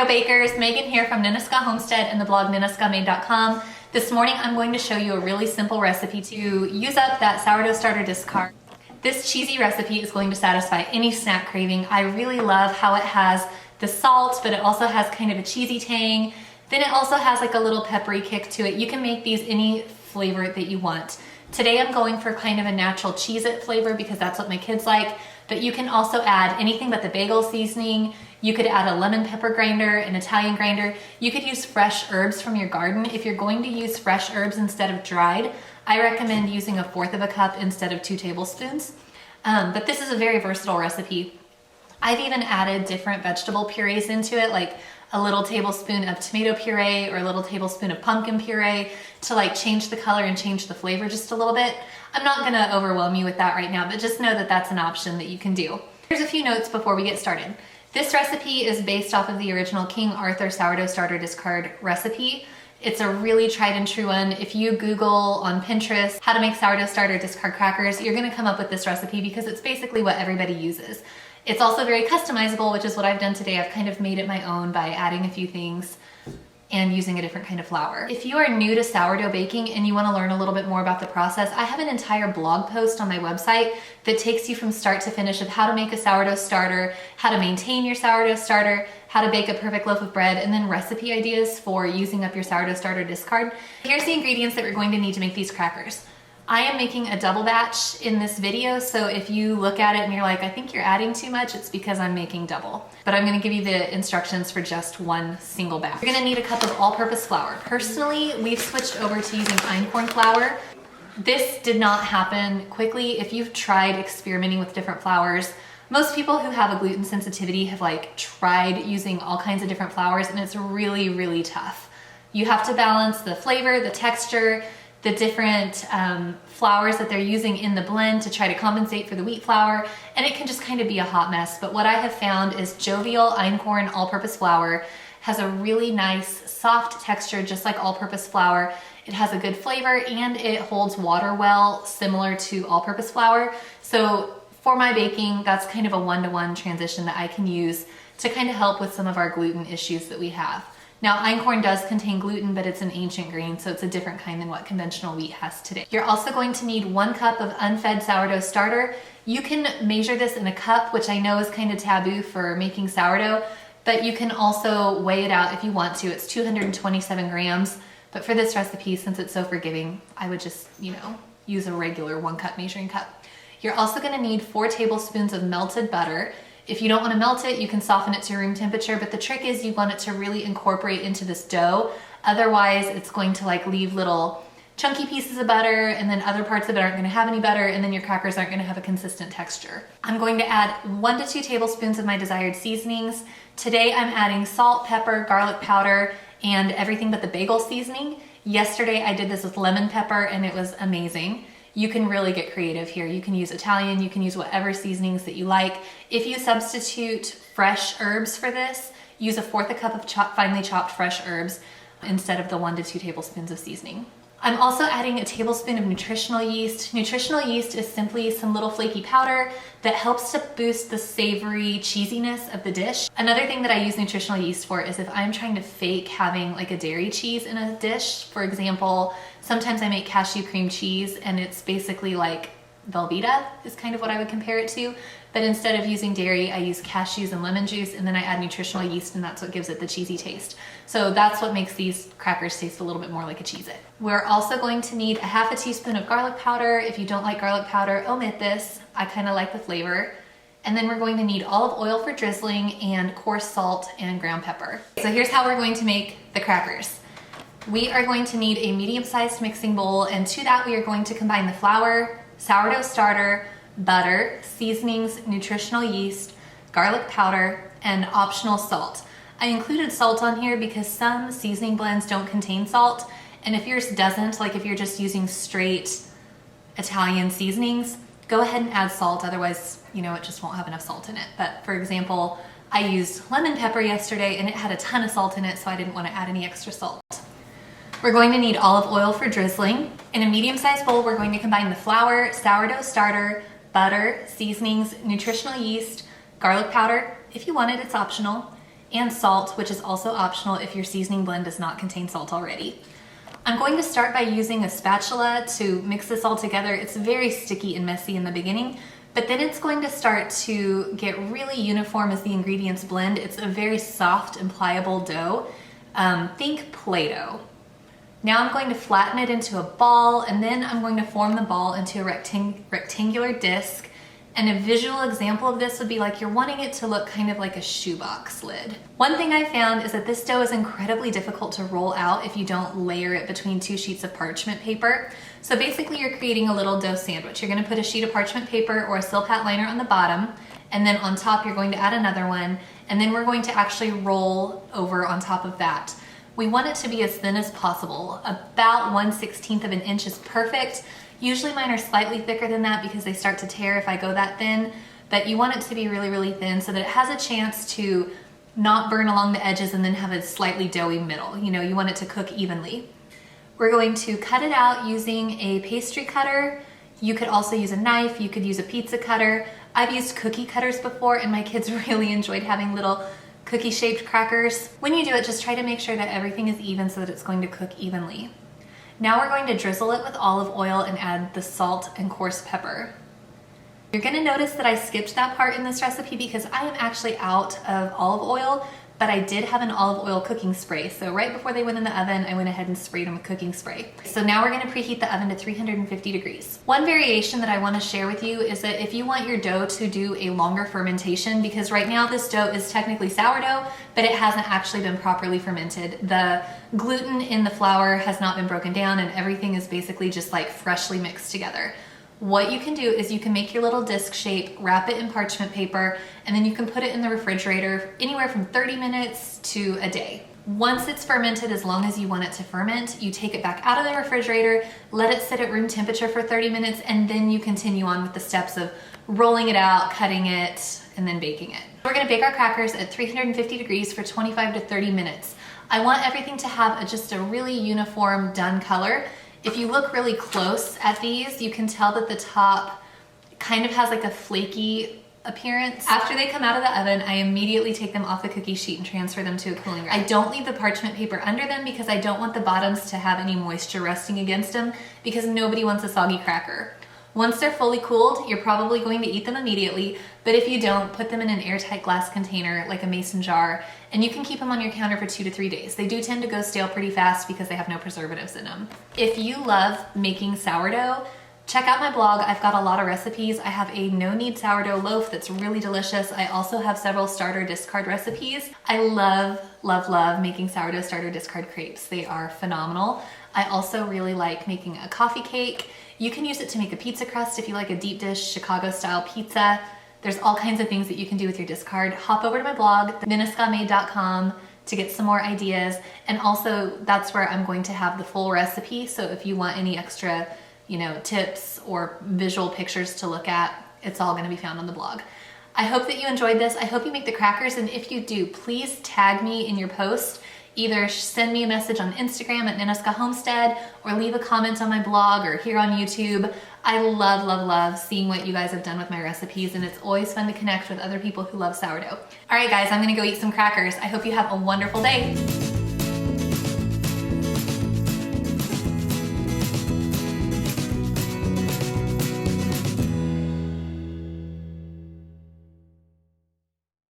Bakers, Megan here from Ninisca Homestead and the blog niniscamade.com. This morning I'm going to show you a really simple recipe to use up that sourdough starter discard. This cheesy recipe is going to satisfy any snack craving. I really love how it has the salt, but it also has kind of a cheesy tang. Then it also has like a little peppery kick to it. You can make these any flavor that you want. Today I'm going for kind of a natural Cheez-It flavor because that's what my kids like, but you can also add anything but the bagel seasoning. You could add a lemon pepper grinder, an Italian grinder. You could use fresh herbs from your garden. If you're going to use fresh herbs instead of dried, I recommend using 1/4 of a cup instead of 2 tablespoons. But this is a very versatile recipe. I've even added different vegetable purees into it, like a little tablespoon of tomato puree or a little tablespoon of pumpkin puree to like change the color and change the flavor just a little bit. I'm not gonna overwhelm you with that right now, but just know that that's an option that you can do. Here's a few notes before we get started. This recipe is based off of the original King Arthur sourdough starter discard recipe. It's a really tried and true one. If you Google on Pinterest how to make sourdough starter discard crackers, you're gonna come up with this recipe because it's basically what everybody uses. It's also very customizable, which is what I've done today. I've kind of made it my own by adding a few things and using a different kind of flour. If you are new to sourdough baking and you want to learn a little bit more about the process, I have an entire blog post on my website that takes you from start to finish of how to make a sourdough starter, how to maintain your sourdough starter, how to bake a perfect loaf of bread, and then recipe ideas for using up your sourdough starter discard. Here's the ingredients that we're going to need to make these crackers. I am making a double batch in this video, so if you look at it and you're like, I think you're adding too much, it's because I'm making double. But I'm gonna give you the instructions for just one single batch. You're gonna need a cup of all-purpose flour. Personally, we've switched over to using einkorn flour. This did not happen quickly. If you've tried experimenting with different flours, most people who have a gluten sensitivity have like tried using all kinds of different flours, and it's really, really tough. You have to balance the flavor, the texture, the different flours that they're using in the blend to try to compensate for the wheat flour, and it can just kind of be a hot mess. But what I have found is jovial einkorn all-purpose flour has a really nice soft texture, just like all-purpose flour. It has a good flavor and it holds water well, similar to all-purpose flour. So for my baking, that's kind of a one-to-one transition that I can use to kind of help with some of our gluten issues that we have. Now, einkorn does contain gluten, but it's an ancient grain, so it's a different kind than what conventional wheat has today. You're also going to need 1 cup of unfed sourdough starter. You can measure this in a cup, which I know is kind of taboo for making sourdough, but you can also weigh it out if you want to. It's 227 grams, but for this recipe, since it's so forgiving, I would just, use a regular 1 cup measuring cup. You're also gonna need 4 tablespoons of melted butter. If you don't want to melt it, you can soften it to room temperature, but the trick is you want it to really incorporate into this dough. Otherwise, it's going to like leave little chunky pieces of butter, and then other parts of it aren't going to have any butter, and then your crackers aren't going to have a consistent texture. I'm going to add 1 to 2 tablespoons of my desired seasonings. Today I'm adding salt, pepper, garlic powder, and everything but the bagel seasoning. Yesterday I did this with lemon pepper and it was amazing. You can really get creative here. You can use Italian, you can use whatever seasonings that you like. If you substitute fresh herbs for this, use 1/4 a cup of finely chopped fresh herbs instead of the 1 to 2 tablespoons of seasoning. I'm also adding a tablespoon of nutritional yeast. Nutritional yeast is simply some little flaky powder that helps to boost the savory cheesiness of the dish. Another thing that I use nutritional yeast for is if I'm trying to fake having like a dairy cheese in a dish. For example, sometimes I make cashew cream cheese and it's basically like Velveeta is kind of what I would compare it to. But instead of using dairy, I use cashews and lemon juice, and then I add nutritional yeast, and that's what gives it the cheesy taste. So that's what makes these crackers taste a little bit more like a Cheez-It. We're also going to need 1/2 teaspoon of garlic powder. If you don't like garlic powder, omit this. I kind of like the flavor. And then we're going to need olive oil for drizzling and coarse salt and ground pepper. So here's how we're going to make the crackers. We are going to need a medium-sized mixing bowl, and to that we are going to combine the flour, sourdough starter, butter, seasonings, nutritional yeast, garlic powder, and optional salt. I included salt on here because some seasoning blends don't contain salt, and if yours doesn't, like if you're just using straight Italian seasonings, go ahead and add salt, otherwise, it just won't have enough salt in it. But for example, I used lemon pepper yesterday and it had a ton of salt in it, so I didn't want to add any extra salt. We're going to need olive oil for drizzling. In a medium-sized bowl, we're going to combine the flour, sourdough starter, butter, seasonings, nutritional yeast, garlic powder. If you want it, it's optional. and salt, which is also optional if your seasoning blend does not contain salt already. I'm going to start by using a spatula to mix this all together. It's very sticky and messy in the beginning, but then it's going to start to get really uniform as the ingredients blend. It's a very soft and pliable dough. Think Play-Doh. Now I'm going to flatten it into a ball, and then I'm going to form the ball into a rectangular disc. And a visual example of this would be like you're wanting it to look kind of like a shoebox lid. One thing I found is that this dough is incredibly difficult to roll out if you don't layer it between 2 sheets of parchment paper. So basically you're creating a little dough sandwich. You're gonna put a sheet of parchment paper or a Silpat liner on the bottom, and then on top you're going to add another one, and then we're going to actually roll over on top of that. We want it to be as thin as possible. About 1/16 of an inch is perfect. Usually mine are slightly thicker than that because they start to tear if I go that thin, but you want it to be really, really thin so that it has a chance to not burn along the edges and then have a slightly doughy middle. You know, you want it to cook evenly. We're going to cut it out using a pastry cutter. You could also use a knife, you could use a pizza cutter. I've used cookie cutters before and my kids really enjoyed having little cookie-shaped crackers. When you do it, just try to make sure that everything is even so that it's going to cook evenly. Now we're going to drizzle it with olive oil and add the salt and coarse pepper. You're gonna notice that I skipped that part in this recipe because I am actually out of olive oil, but I did have an olive oil cooking spray. So right before they went in the oven, I went ahead and sprayed them with cooking spray. So now we're gonna preheat the oven to 350 degrees. One variation that I wanna share with you is that if you want your dough to do a longer fermentation, because right now this dough is technically sourdough, but it hasn't actually been properly fermented. The gluten in the flour has not been broken down and everything is basically just like freshly mixed together. What you can do is you can make your little disc shape, wrap it in parchment paper, and then you can put it in the refrigerator anywhere from 30 minutes to a day. Once it's fermented, as long as you want it to ferment, you take it back out of the refrigerator, let it sit at room temperature for 30 minutes, and then you continue on with the steps of rolling it out, cutting it, and then baking it. We're gonna bake our crackers at 350 degrees for 25 to 30 minutes. I want everything to have just a really uniform done color. If you look really close at these, you can tell that the top kind of has like a flaky appearance. After they come out of the oven, I immediately take them off the cookie sheet and transfer them to a cooling rack. I don't leave the parchment paper under them because I don't want the bottoms to have any moisture resting against them because nobody wants a soggy cracker. Once they're fully cooled, you're probably going to eat them immediately, but if you don't, put them in an airtight glass container like a mason jar, and you can keep them on your counter for 2 to 3 days. They do tend to go stale pretty fast because they have no preservatives in them. If you love making sourdough, check out my blog. I've got a lot of recipes. I have a no-knead sourdough loaf that's really delicious. I also have several starter discard recipes. I love, love, love making sourdough starter discard crepes. They are phenomenal. I also really like making a coffee cake. You can use it to make a pizza crust if you like a deep dish Chicago-style pizza. There's all kinds of things that you can do with your discard. Hop over to my blog, nenaskamaid.com, to get some more ideas. And also, that's where I'm going to have the full recipe. So if you want any extra, tips or visual pictures to look at, it's all gonna be found on the blog. I hope that you enjoyed this. I hope you make the crackers, and if you do, please tag me in your post. Either send me a message on Instagram at Nenaska Homestead or leave a comment on my blog or here on YouTube. I love, love, love seeing what you guys have done with my recipes, and it's always fun to connect with other people who love sourdough. All right, guys, I'm gonna go eat some crackers. I hope you have a wonderful day.